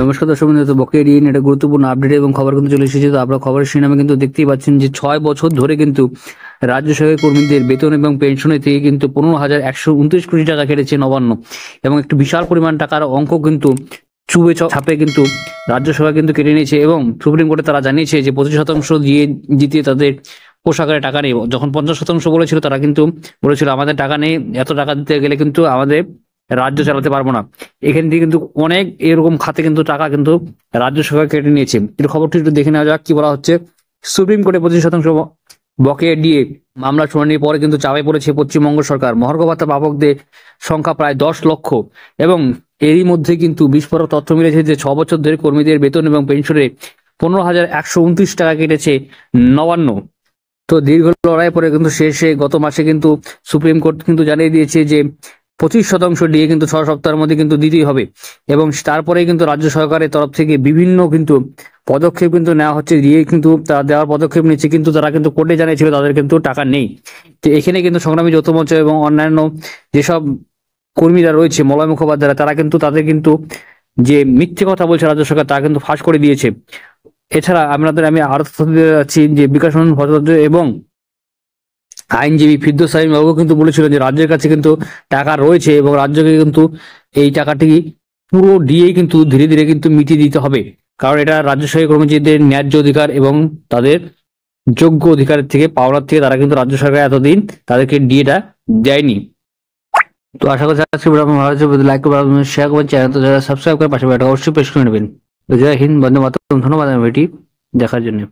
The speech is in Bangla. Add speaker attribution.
Speaker 1: নমস্কার দর্শক বন্ধু, তো বকেয়া ঋণ একটা গুরুত্বপূর্ণ আপডেট এবং খবর কিন্তু চলে এসেছে। তো আপনারা খবরের শিরোনামে কিন্তু দেখতেই পাচ্ছেন যে 6 বছর ধরে কিন্তু রাজ্য সরকারি কর্মীদের বেতন এবং পেনশনের থেকে কিন্তু 15,129 কোটি টাকা কেটেছে নবান্ন, এবং একটি বিশাল পরিমাণ টাকার অঙ্ক কিন্তু চুবে ছাপে কিন্তু রাজ্য সরকার কিন্তু কেটে নিয়েছে। এবং সুপ্রিম কোর্টে তারা জানিয়েছে যে 25% দিয়ে জিতে তাদের পোশাকের টাকা নেই। যখন 50% বলেছিল, তারা কিন্তু বলেছিল আমাদের টাকা নেই, এত টাকা দিতে গেলে কিন্তু আমাদের রাজ্য চালাতে পারবো না। এখান থেকে কিন্তু অনেক এরকম খাতে কিন্তু টাকা কিন্তু রাজ্য সরকার কেটে নিয়েছে। এর খবরটি একটু দেখে নেওয়া যাক কি বলা হচ্ছে। সুপ্রিম কোর্টে 25% বকেয়া দিয়ে মামলা শুনানির পরে কিন্তু চাপে পড়েছে পশ্চিমবঙ্গ সরকার। মহার্ঘ ভাতা প্রাপকদের সংখ্যা প্রায় 10 লক্ষ, এবং এরই মধ্যে কিন্তু বিস্ফোরক তথ্য মিলেছে যে 6 বছর ধরে কর্মীদের বেতন এবং পেনশনে 15,129 টাকা কেটেছে নবান্ন। তো দীর্ঘ লড়াই পরে কিন্তু শেষে গত মাসে কিন্তু সুপ্রিম কোর্ট কিন্তু জানিয়ে দিয়েছে যে 25% দিয়ে কিন্তু 6 সপ্তাহের মধ্যে কিন্তু দিতেই হবে, এবং তারপরে কিন্তু রাজ্য সরকারের তরফ থেকে বিভিন্ন কিন্তু পদক্ষেপ কিন্তু নেওয়া হচ্ছে, দিয়ে কিন্তু তারা দেওয়ার পদক্ষেপ নিচ্ছে। কিন্তু তারা কিন্তু কোর্টে জানিয়েছিল তাদের কিন্তু টাকা নেই। তো এখানে কিন্তু সংগ্রামী যৌথ মঞ্চ এবং অন্যান্য যেসব কর্মীরা রয়েছে, মলয় মুখোপাধ্যায়রা, তারা কিন্তু তাদের কিন্তু যে মিথ্যে কথা বলছে রাজ্য সরকার, তা কিন্তু ফাঁস করে দিয়েছে। এছাড়া আমি আরো তথ্য দিতে যাচ্ছি যে বিকাশ রঞ্জন ভট্টাচার্য এবং আইনজীবী ফিরদৌস সালিম বাবু কিন্তু বলেছিল যে রাজ্যের কাছে কিন্তু টাকা রয়েছে, এবং রাজ্যকে কিন্তু এই টাকাটি পুরো দিয়ে কিন্তু ধীরে ধীরে কিন্তু মিটিয়ে দিতে হবে, কারণ এটা রাজ্য সরকারি কর্মচারীদের ন্যায্য অধিকার এবং তাদের যোগ্য অধিকারের থেকে পাওনার থেকে তারা কিন্তু রাজ্য সরকার এতদিন তাদেরকে ডিএটা দেয়নি। তো আশা করছি আজকে ভিডিও আপনার ভালো লাগছে, লাইক করবেন, শেয়ার করবেন, চ্যানেল তো যারা সাবস্ক্রাইব করে পাশে অবশ্যই প্রেস করে নেবেন। তো জয় হিন্দ, বন্দে মাতরম, ধন্যবাদ ভিডিওটি দেখার জন্য।